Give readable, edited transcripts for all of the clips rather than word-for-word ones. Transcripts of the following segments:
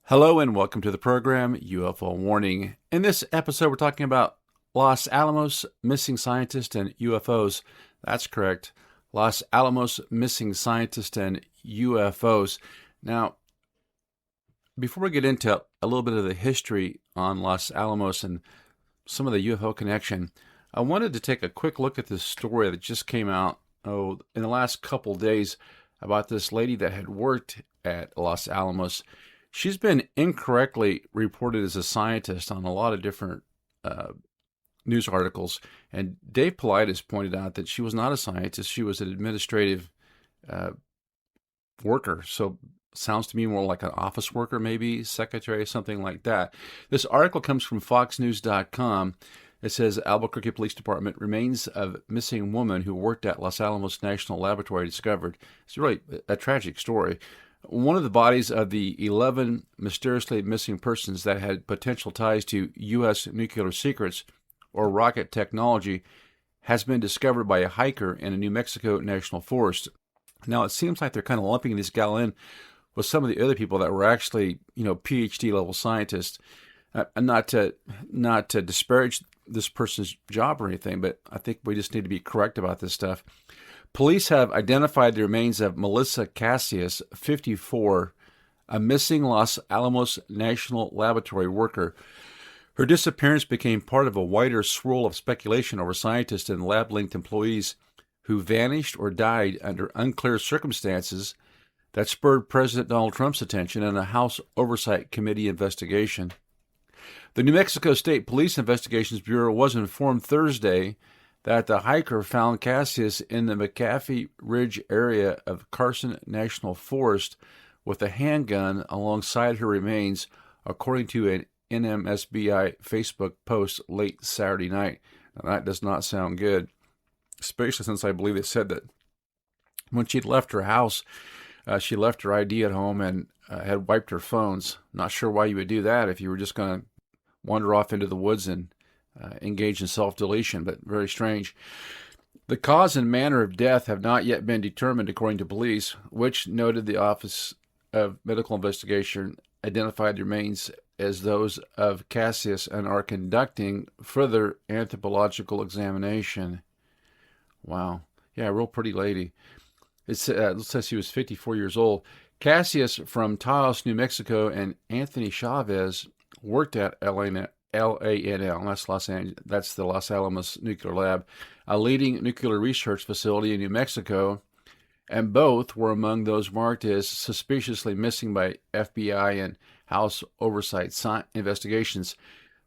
Hello and welcome to the program UFO Warning. In this episode, we're talking about Los Alamos missing scientists and UFOs. That's correct. Los Alamos missing scientists and UFOs. Now, before we get into a little bit of the history on Los Alamos and some of the UFO connection, I wanted to take a quick look at this story that just came out in the last couple days about this lady that had worked at Los Alamos. She's been incorrectly reported as a scientist on a lot of different news articles, and Dave Paulides pointed out that she was not a scientist. She was an administrative worker, so sounds to me more like an office worker, maybe secretary, something like that. This article comes from foxnews.com. It says Albuquerque Police Department remains of missing woman who worked at Los Alamos National Laboratory discovered. It's really a tragic story. One of the bodies of the 11 mysteriously missing persons that had potential ties to U.S. nuclear secrets or rocket technology has been discovered by a hiker in a New Mexico national forest. Now, it seems like they're kind of lumping this gal in with some of the other people that were actually, PhD level scientists. Not to disparage this person's job or anything, but I think we just need to be correct about this stuff. Police have identified the remains of Melissa Cassius, 54, a missing Los Alamos National Laboratory worker. Her disappearance became part of a wider swirl of speculation over scientists and lab-linked employees who vanished or died under unclear circumstances that spurred President Donald Trump's attention in a House Oversight Committee investigation. The New Mexico State Police Investigations Bureau was informed Thursday that the hiker found Cassius in the McAfee Ridge area of Carson National Forest with a handgun alongside her remains, according to an NMSBI Facebook post late Saturday night. Now, that does not sound good, especially since I believe it said that when she'd left her house, she left her ID at home and had wiped her phones. Not sure why you would do that if you were just going to wander off into the woods and engage in self-deletion, but very strange. The cause and manner of death have not yet been determined, according to police, which noted the Office of Medical Investigation identified the remains as those of Cassius and are conducting further anthropological examination. Wow. Yeah, real pretty lady. It says she was 54 years old. Cassius from Taos, New Mexico, and Anthony Chavez worked at LANL, that's the Los Alamos Nuclear Lab, a leading nuclear research facility in New Mexico, and both were among those marked as suspiciously missing by FBI and House Oversight investigations.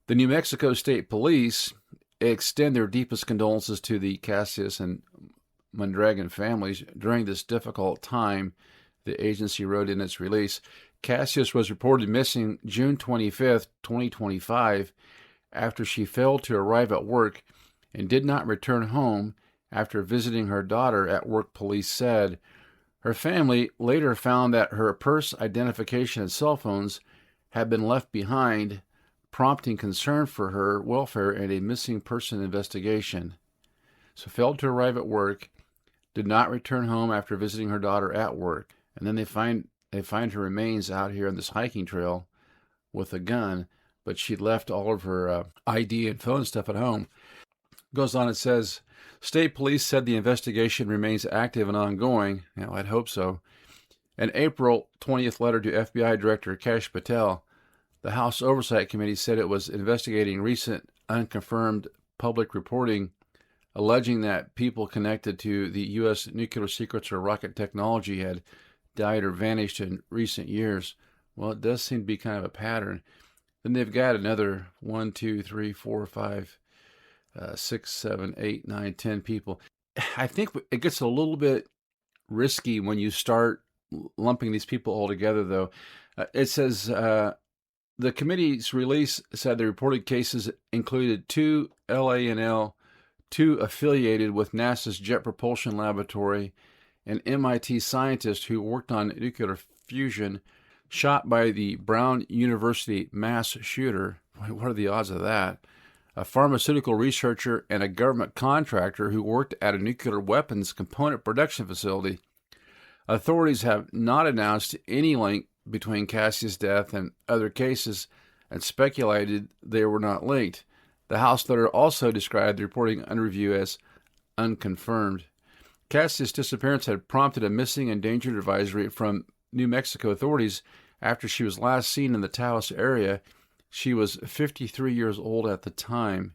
The New Mexico State Police extend their deepest condolences to the Cassius and Mondragon families during this difficult time, the agency wrote in its release. Cassius was reported missing June 25th, 2025, after she failed to arrive at work and did not return home after visiting her daughter at work, police said. Her family later found that her purse, identification, and cell phones had been left behind, prompting concern for her welfare and a missing person investigation. So failed to arrive at work, did not return home after visiting her daughter at work, and then they find her remains out here on this hiking trail with a gun, but she'd left all of her ID and phone stuff at home. Goes on, it says, State Police said the investigation remains active and ongoing. I'd hope so. An April 20th letter to FBI Director Kash Battelle, the House Oversight Committee said it was investigating recent unconfirmed public reporting alleging that people connected to the U.S. nuclear secrets or rocket technology had died or vanished in recent years. Well, it does seem to be kind of a pattern. Then they've got another 1, 2, 3, 4, 5, 6, 7, 8, 9, 10 people. I think it gets a little bit risky when you start lumping these people all together, though. It says the committee's release said the reported cases included 2 LANL, 2 affiliated with NASA's Jet Propulsion Laboratory, an MIT scientist who worked on nuclear fusion, shot by the Brown University mass shooter. What are the odds of that? A pharmaceutical researcher and a government contractor who worked at a nuclear weapons component production facility. Authorities have not announced any link between Cassia's death and other cases and speculated they were not linked. The House letter also described the reporting under review as unconfirmed. Cassia's disappearance had prompted a missing and endangered advisory from New Mexico authorities after she was last seen in the Taos area. She was 53 years old at the time.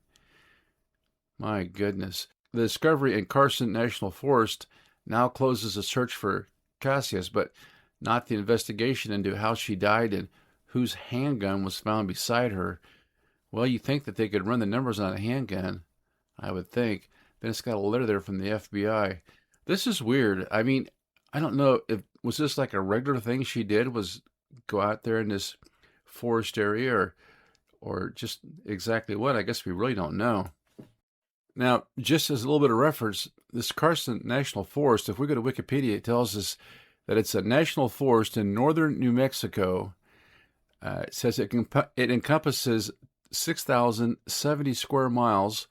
My goodness. The discovery in Carson National Forest now closes a search for Cassius, but not the investigation into how she died and whose handgun was found beside her. Well, you think that they could run the numbers on a handgun, I would think. Then it's got a letter there from the FBI. This is weird. I mean, I don't know if was this like a regular thing she did, was go out there in this forest area, or just exactly what? I guess we really don't know. Now, just as a little bit of reference, this Carson National Forest, if we go to Wikipedia, it tells us that it's a national forest in northern New Mexico. It says it encompasses 6,070 square miles,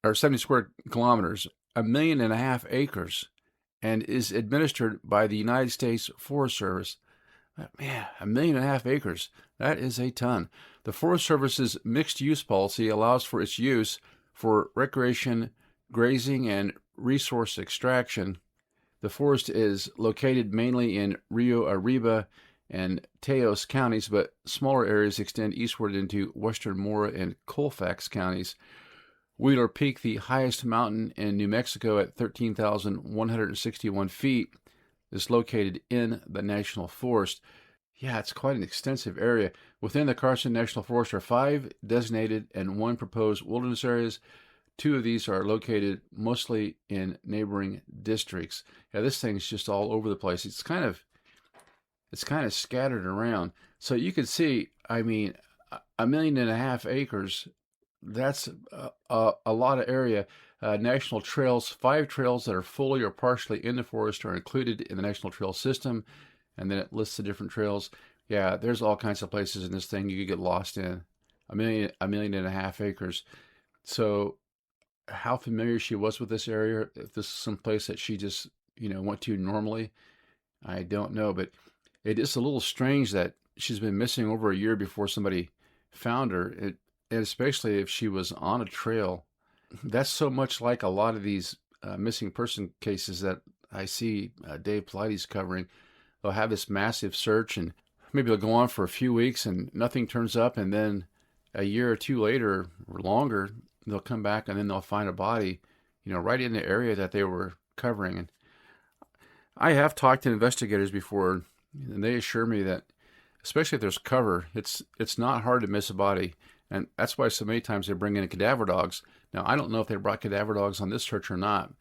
or 70 square kilometers, 1.5 million acres, and is administered by the United States Forest Service. Man, 1.5 million acres. That is a ton. The Forest Service's mixed-use policy allows for its use for recreation, grazing, and resource extraction. The forest is located mainly in Rio Arriba and Taos counties, but smaller areas extend eastward into western Mora and Colfax counties. Wheeler Peak, the highest mountain in New Mexico at 13,161 feet, is located in the National Forest. Yeah, it's quite an extensive area. Within the Carson National Forest are 5 designated and 1 proposed wilderness areas. 2 of these are located mostly in neighboring districts. Yeah, this thing's just all over the place. It's kind of scattered around. So you can see, I mean, 1.5 million acres. That's a lot of area. National trails, 5 trails that are fully or partially in the forest are included in the National Trail System, and then it lists the different trails. Yeah, there's all kinds of places in this thing you could get lost in. 1.5 million acres. So how familiar she was with this area, if this is some place that she just, went to normally, I don't know. But it is a little strange that she's been missing over a year before somebody found her, and especially if she was on a trail. That's so much like a lot of these missing person cases that I see Dave Pilates covering. They'll have this massive search, and maybe they'll go on for a few weeks and nothing turns up, and then a year or 2 later or longer, they'll come back and then they'll find a body, right in the area that they were covering. And I have talked to investigators before, and they assure me that, especially if there's cover, it's not hard to miss a body. And that's why so many times they bring in cadaver dogs. Now, I don't know if they brought cadaver dogs on this search or not,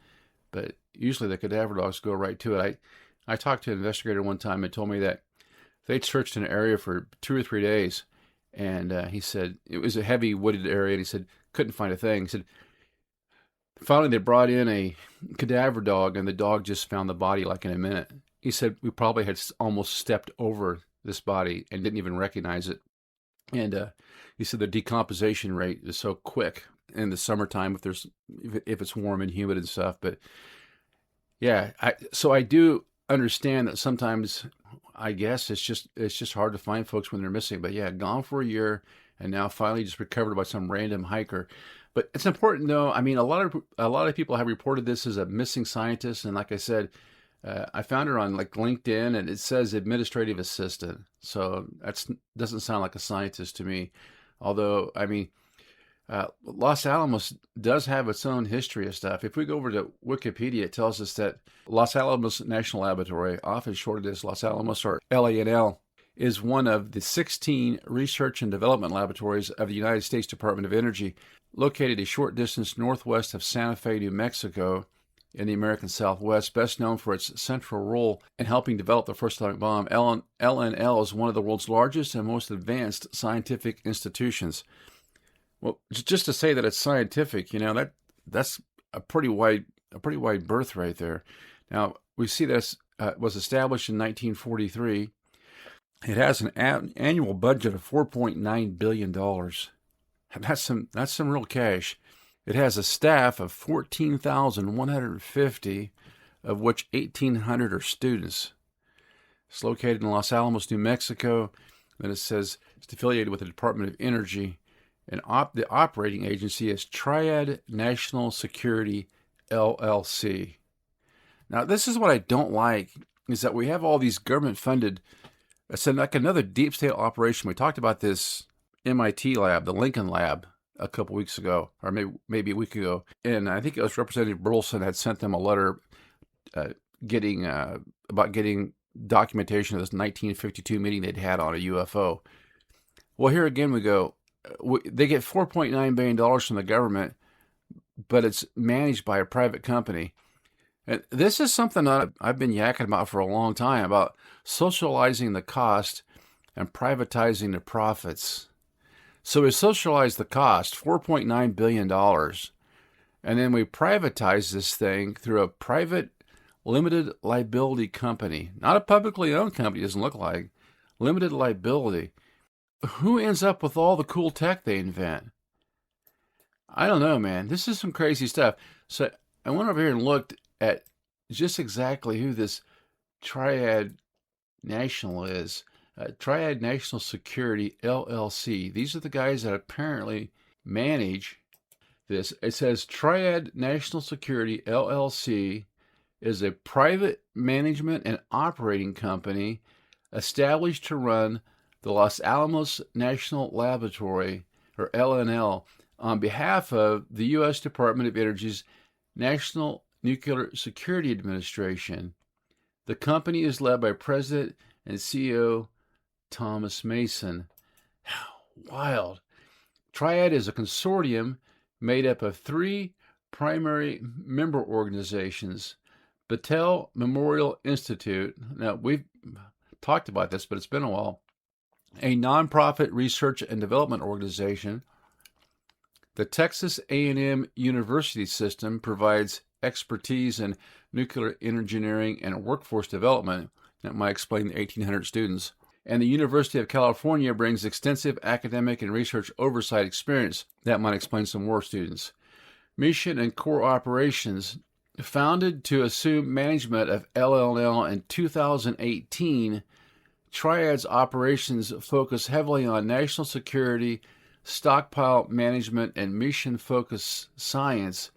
but usually the cadaver dogs go right to it. I talked to an investigator one time and told me that they'd searched an area for 2 or 3 days, and he said it was a heavy wooded area, and he said couldn't find a thing. He said finally they brought in a cadaver dog, and the dog just found the body like in a minute. He said we probably had almost stepped over this body and didn't even recognize it. And he said the decomposition rate is so quick in the summertime if it's warm and humid and stuff. But yeah, so I do understand that sometimes, I guess it's just hard to find folks when they're missing. But yeah, gone for a year and now finally just recovered by some random hiker. But it's important though. I mean, a lot of people have reported this as a missing scientist, and like I said, I found her on like LinkedIn, and it says administrative assistant. So that doesn't sound like a scientist to me. Although, I mean, Los Alamos does have its own history of stuff. If we go over to Wikipedia, it tells us that Los Alamos National Laboratory, often shortened as Los Alamos or LANL, is one of the 16 research and development laboratories of the United States Department of Energy, located a short distance northwest of Santa Fe, New Mexico, in the American Southwest, best known for its central role in helping develop the first atomic bomb. LNL is one of the world's largest and most advanced scientific institutions. Well, just to say that it's scientific, that's a pretty wide berth right there. Now, we see this was established in 1943. It has an annual budget of $4.9 billion. That's some real cash. It has a staff of 14,150, of which 1,800 are students. It's located in Los Alamos, New Mexico. Then it says it's affiliated with the Department of Energy. And the operating agency is Triad National Security, LLC. Now, this is what I don't like, is that we have all these government-funded, it's like another deep state operation. We talked about this MIT lab, the Lincoln lab, a couple weeks ago, or maybe a week ago. And I think it was Representative Burleson had sent them a letter about getting documentation of this 1952 meeting they'd had on a UFO. Well, here again we go. They get $4.9 billion from the government, but it's managed by a private company. And this is something that I've been yakking about for a long time, about socializing the cost and privatizing the profits. So we socialize the cost, $4.9 billion, and then we privatize this thing through a private limited liability company. Not a publicly owned company, doesn't look like. Limited liability. Who ends up with all the cool tech they invent? I don't know, man. This is some crazy stuff. So I went over here and looked at just exactly who this Triad National is. Triad National Security, LLC. These are the guys that apparently manage this. It says Triad National Security, LLC is a private management and operating company established to run the Los Alamos National Laboratory, or LNL, on behalf of the U.S. Department of Energy's National Nuclear Security Administration. The company is led by President and CEO Thomas Mason. Wild. Triad is a consortium made up of 3 primary member organizations. Battelle Memorial Institute. Now, we've talked about this, but it's been a while. A nonprofit research and development organization. The Texas A&M University System provides expertise in nuclear engineering and workforce development. That might explain the 1,800 students. And the University of California brings extensive academic and research oversight experience. That might explain some more students. Mission and core operations. Founded to assume management of LLL in 2018, Triad's operations focus heavily on national security, stockpile management, and mission-focused science.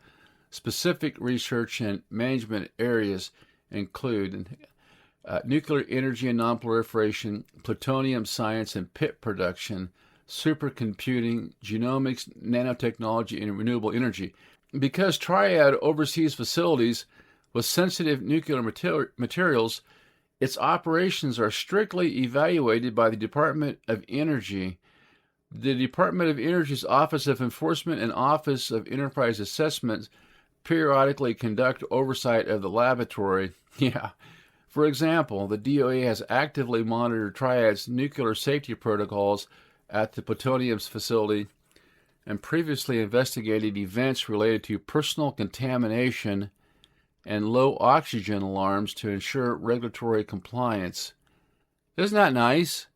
Specific research and management areas include nuclear energy and nonproliferation, plutonium science and pit production, supercomputing, genomics, nanotechnology, and renewable energy. Because Triad oversees facilities with sensitive nuclear materials, its operations are strictly evaluated by the Department of Energy. The Department of Energy's Office of Enforcement and Office of Enterprise Assessment periodically conduct oversight of the laboratory. Yeah. For example, the DOE has actively monitored Triad's nuclear safety protocols at the plutonium's facility and previously investigated events related to personal contamination and low oxygen alarms to ensure regulatory compliance. Isn't that nice?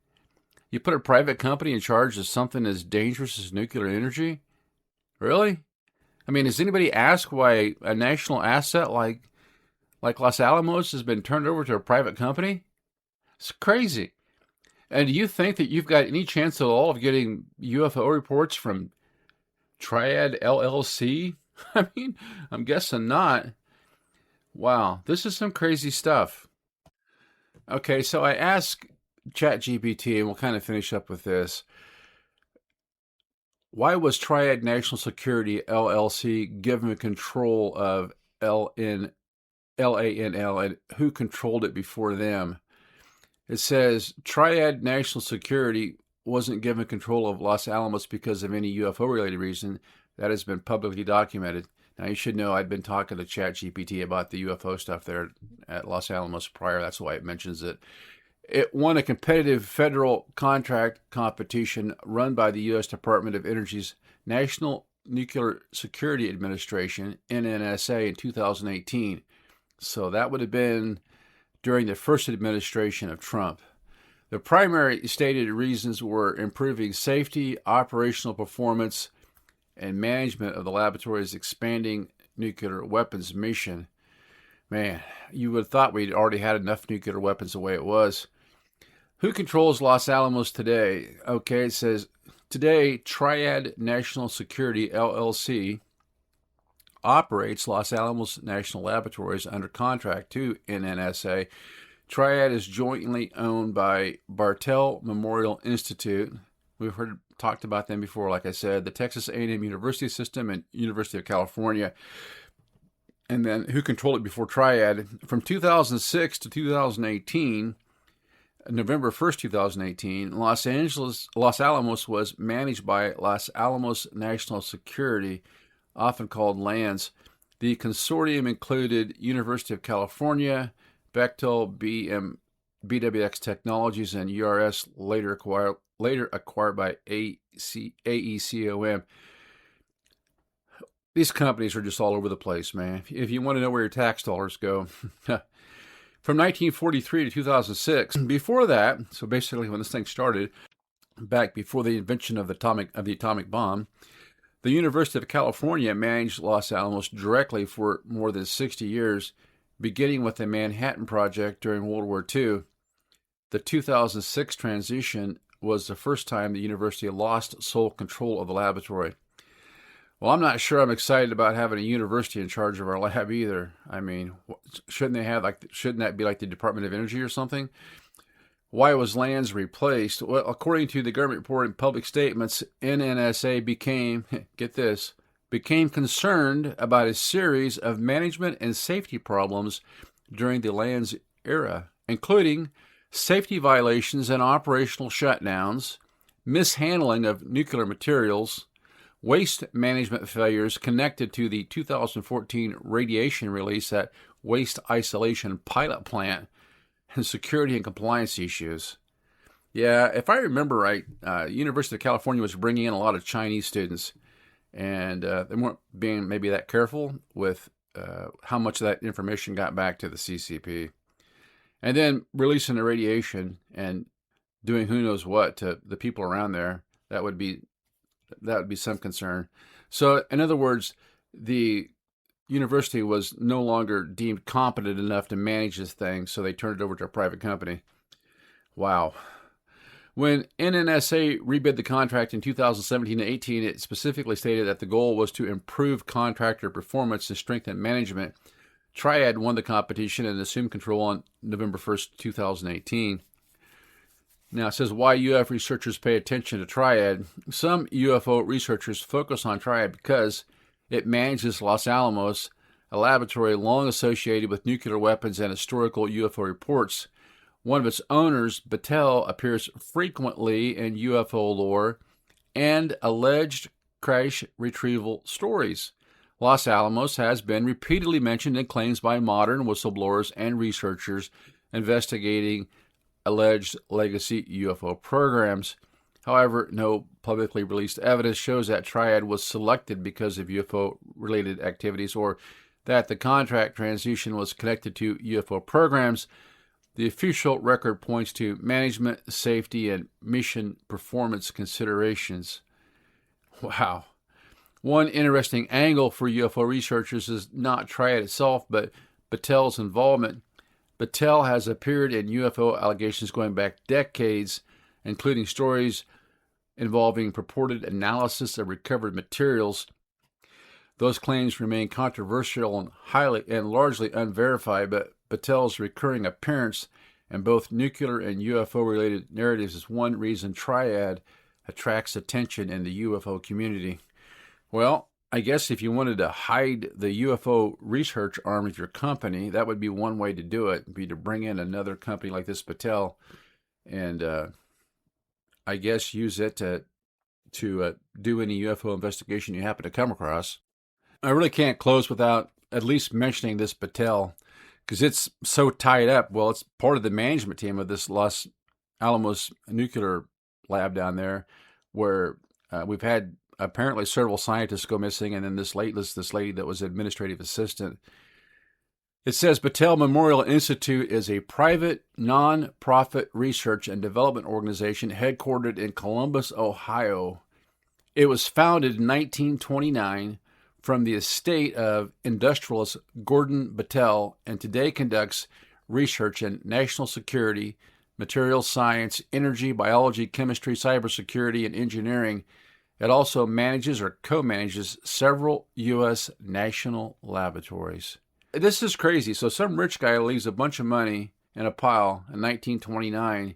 You put a private company in charge of something as dangerous as nuclear energy? Really? I mean, has anybody asked why a national asset like Los Alamos has been turned over to a private company? It's crazy. And do you think that you've got any chance at all of getting UFO reports from Triad LLC? I mean, I'm guessing not. Wow, this is some crazy stuff. Okay, so I asked ChatGPT, and we'll kind of finish up with this. Why was Triad National Security LLC given control of LANL, and who controlled it before them? It says Triad National Security wasn't given control of Los Alamos because of any UFO-related reason. That has been publicly documented. Now, you should know I'd been talking to ChatGPT about the UFO stuff there at Los Alamos prior. That's why it mentions it. It won a competitive federal contract competition run by the U.S. Department of Energy's National Nuclear Security Administration, NNSA, in 2018. So that would have been during the first administration of Trump. The primary stated reasons were improving safety, operational performance, and management of the laboratory's expanding nuclear weapons mission. Man, you would have thought we'd already had enough nuclear weapons the way it was. Who controls Los Alamos today? Okay, it says today Triad National Security LLC operates Los Alamos National Laboratories under contract to NNSA. Triad is jointly owned by Battelle Memorial Institute. We've talked about them before, like I said, the Texas A&M University System and University of California. And then who controlled it before Triad? From 2006 to 2018, November 1st, 2018, Los Alamos was managed by Los Alamos National Security, often called LANS. The consortium included University of California, Battelle, BWX Technologies, and URS, later acquired by AECOM. These companies are just all over the place, man. If you want to know where your tax dollars go. From 1943 to 2006, before that, so basically when this thing started, back before the invention of the atomic bomb, the University of California managed Los Alamos directly for more than 60 years, beginning with the Manhattan Project during World War II. The 2006 transition was the first time the university lost sole control of the laboratory. Well, I'm not sure I'm excited about having a university in charge of our lab either. I mean, shouldn't that be like the Department of Energy or something? Why was LANS replaced? Well, according to the government report and public statements, NNSA became concerned about a series of management and safety problems during the LANS era, including safety violations and operational shutdowns, mishandling of nuclear materials, waste management failures connected to the 2014 radiation release at Waste Isolation Pilot Plant, and security and compliance issues. Yeah, if I remember right, University of California was bringing in a lot of Chinese students, and they weren't being maybe that careful with how much of that information got back to the CCP. And then releasing the radiation and doing who knows what to the people around there, that would be some concern. So, in other words, the university was no longer deemed competent enough to manage this thing, so they turned it over to a private company. Wow. When NNSA rebid the contract in 2017-18, it specifically stated that the goal was to improve contractor performance and strengthen management. Triad won the competition and assumed control on November 1st, 2018. Now, it says why UFO researchers pay attention to Triad. Some UFO researchers focus on Triad because it manages Los Alamos, a laboratory long associated with nuclear weapons and historical UFO reports. One of its owners, Battelle, appears frequently in UFO lore and alleged crash retrieval stories. Los Alamos has been repeatedly mentioned in claims by modern whistleblowers and researchers investigating alleged legacy UFO programs. However, no publicly released evidence shows that Triad was selected because of UFO-related activities or that the contract transition was connected to UFO programs. The official record points to management, safety, and mission performance considerations. Wow. One interesting angle for UFO researchers is not Triad itself, but Battelle's involvement. Battelle has appeared in UFO allegations going back decades, including stories involving purported analysis of recovered materials. Those claims remain controversial and largely unverified, but Battelle's recurring appearance in both nuclear and UFO-related narratives is one reason Triad attracts attention in the UFO community. Well, I guess if you wanted to hide the UFO research arm of your company, that would be one way to do it, be to bring in another company like this Battelle and I guess use it to do any UFO investigation you happen to come across. I really can't close without at least mentioning this Battelle because it's so tied up. Well, it's part of the management team of this Los Alamos nuclear lab down there where we've had apparently several scientists go missing, and then this lady that was administrative assistant. It says Battelle Memorial Institute is a private, non-profit research and development organization headquartered in Columbus, Ohio. It was founded in 1929 from the estate of industrialist Gordon Battelle, and today conducts research in national security, materials science, energy, biology, chemistry, cybersecurity, and engineering. It also manages or co-manages several U.S. national laboratories. This is crazy. So some rich guy leaves a bunch of money in a pile in 1929,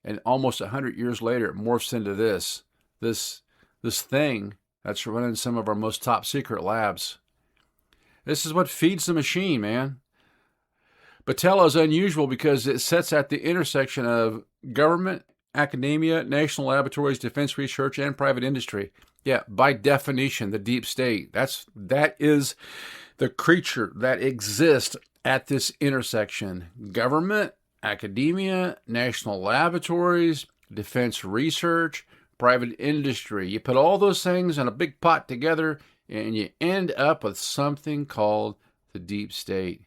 and almost 100 years later, it morphs into this thing that's running some of our most top secret labs. This is what feeds the machine, man. Battelle is unusual because it sits at the intersection of government, academia, national laboratories, defense research, and private industry. Yeah, by definition, the deep state. That is the creature that exists at this intersection. Government, academia, national laboratories, defense research, private industry. You put all those things in a big pot together, and you end up with something called the deep state.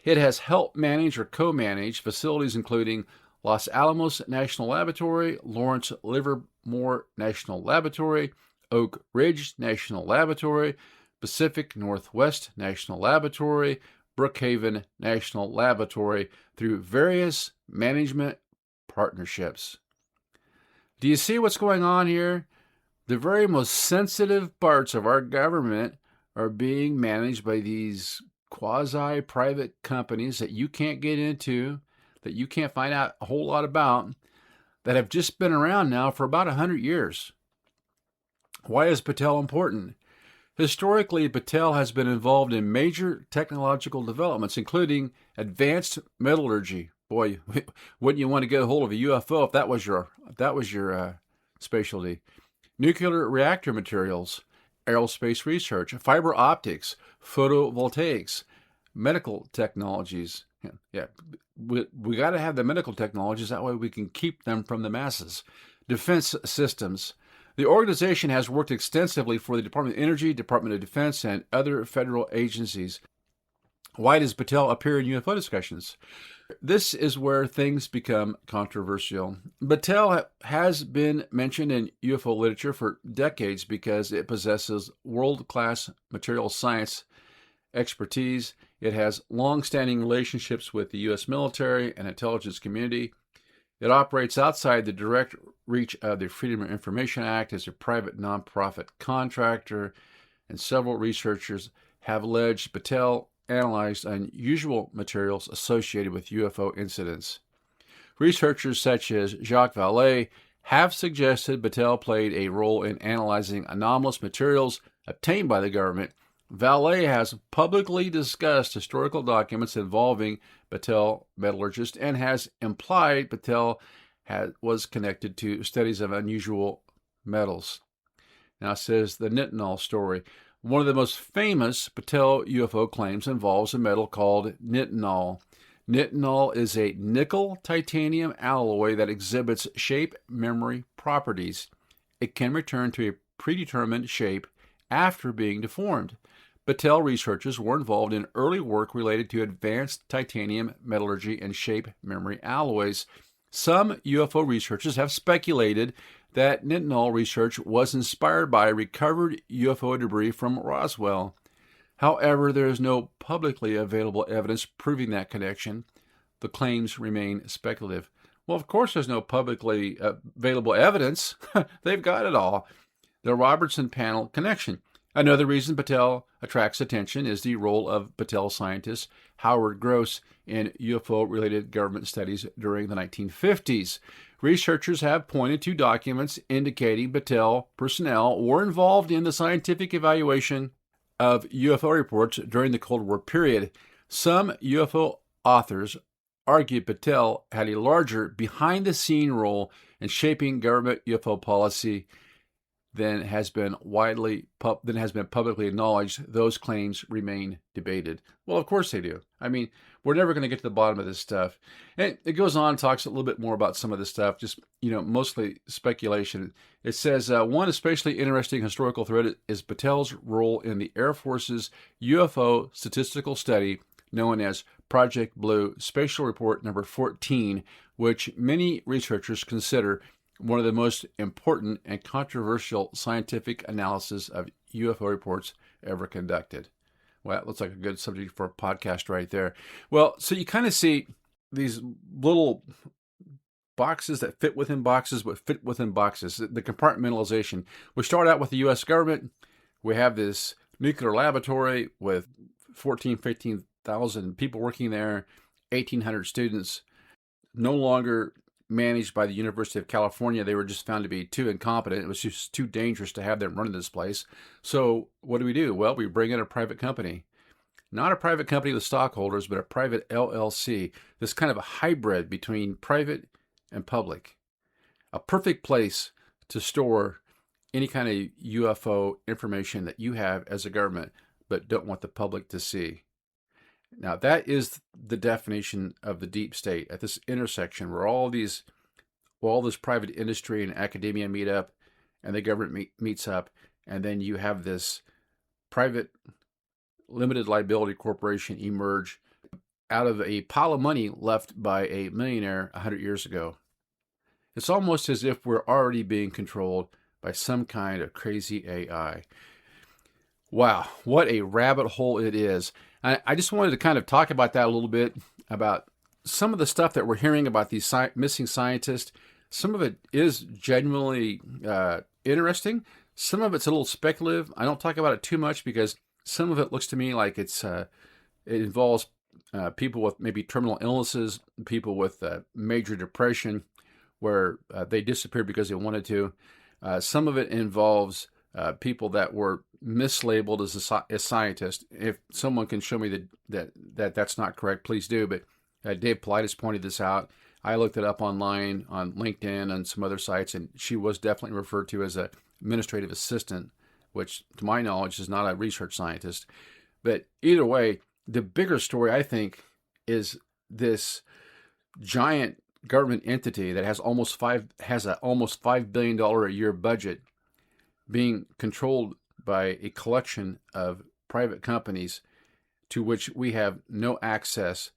It has helped manage or co-manage facilities including Los Alamos National Laboratory, Lawrence Livermore National Laboratory, Oak Ridge National Laboratory, Pacific Northwest National Laboratory, Brookhaven National Laboratory, through various management partnerships. Do you see what's going on here? The very most sensitive parts of our government are being managed by these quasi-private companies that you can't get into, that you can't find out a whole lot about, that have just been around now for about 100 years. Why is Battelle important? Historically, Battelle has been involved in major technological developments, including advanced metallurgy. Boy, wouldn't you want to get a hold of a UFO if that was your specialty? Nuclear reactor materials, aerospace research, fiber optics, photovoltaics, medical technologies. Yeah, we got to have the medical technologies. That way we can keep them from the masses. Defense systems. The organization has worked extensively for the Department of Energy, Department of Defense, and other federal agencies. Why does Battelle appear in UFO discussions? This is where things become controversial. Battelle has been mentioned in UFO literature for decades because it possesses world-class material science expertise. It has long-standing relationships with the U.S. military and intelligence community. It operates outside the direct reach of the Freedom of Information Act as a private nonprofit contractor, and several researchers have alleged Battelle analyzed unusual materials associated with UFO incidents. Researchers such as Jacques Vallée have suggested Battelle played a role in analyzing anomalous materials obtained by the government. Vallée has publicly discussed historical documents involving Battelle metallurgists and has implied Battelle was connected to studies of unusual metals. Now it says the nitinol story. One of the most famous Battelle UFO claims involves a metal called nitinol. Nitinol is a nickel-titanium alloy that exhibits shape memory properties. It can return to a predetermined shape after being deformed. Battelle researchers were involved in early work related to advanced titanium metallurgy and shape memory alloys. Some UFO researchers have speculated that nitinol research was inspired by recovered UFO debris from Roswell. However, there is no publicly available evidence proving that connection. The claims remain speculative. Well, of course there's no publicly available evidence. They've got it all. The Robertson Panel connection. Another reason Battelle attracts attention is the role of Battelle scientist Howard Gross in UFO-related government studies during the 1950s. Researchers have pointed to documents indicating Battelle personnel were involved in the scientific evaluation of UFO reports during the Cold War period. Some UFO authors argue Battelle had a larger behind-the-scene role in shaping government UFO policy than has been publicly acknowledged. Those claims remain debated. Well, of course they do. I mean, we're never going to get to the bottom of this stuff. And it goes on and talks a little bit more about some of this stuff, just, mostly speculation. It says, one especially interesting historical thread is Battelle's role in the Air Force's UFO statistical study known as Project Blue Spatial Report number 14, which many researchers consider one of the most important and controversial scientific analysis of UFO reports ever conducted. Well, that looks like a good subject for a podcast right there. Well, so you kind of see these little boxes that fit within boxes, but fit within boxes, the compartmentalization. We start out with the U.S. government. We have this nuclear laboratory with 15,000 people working there, 1,800 students, no longer managed by the University of California. They were just found to be too incompetent. It was just too dangerous to have them running this place. So what do? Well, we bring in a private company. Not a private company with stockholders, but a private LLC. This kind of a hybrid between private and public. A perfect place to store any kind of UFO information that you have as a government, but don't want the public to see. Now, that is the definition of the deep state at this intersection where all this private industry and academia meet up and the government meets up, and then you have this private limited liability corporation emerge out of a pile of money left by a millionaire 100 years ago. It's almost as if we're already being controlled by some kind of crazy AI. Wow, what a rabbit hole it is. I just wanted to kind of talk about that a little bit, about some of the stuff that we're hearing about these missing scientists. Some of it is genuinely interesting. Some of it's a little speculative. I don't talk about it too much because some of it looks to me like it involves people with maybe terminal illnesses, people with major depression, where they disappeared because they wanted to. Some of it involves people that were mislabeled as scientists. If someone can show me that's not correct, please do. But Dave Politis pointed this out. I looked it up online on LinkedIn and some other sites, and she was definitely referred to as an administrative assistant, which to my knowledge is not a research scientist. But either way, the bigger story, I think, is this giant government entity that has almost $5 billion a year budget being controlled by a collection of private companies to which we have no access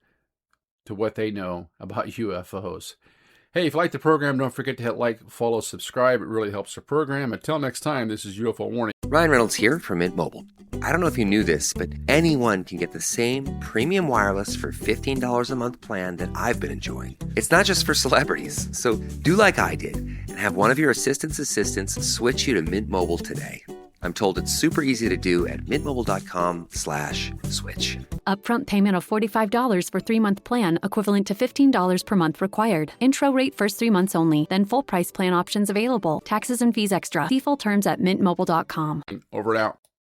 to what they know about UFOs. Hey, if you like the program, don't forget to hit like, follow, subscribe. It really helps the program. Until next time, this is UFO Warning. Ryan Reynolds here from Mint Mobile. I don't know if you knew this, but anyone can get the same premium wireless for $15 a month plan that I've been enjoying. It's not just for celebrities. So do like I did and have one of your assistants switch you to Mint Mobile today. I'm told it's super easy to do at mintmobile.com/switch. Upfront payment of $45 for 3-month plan, equivalent to $15 per month required. Intro rate first 3 months only, then full price plan options available. Taxes and fees extra. See full terms at mintmobile.com. Over and out.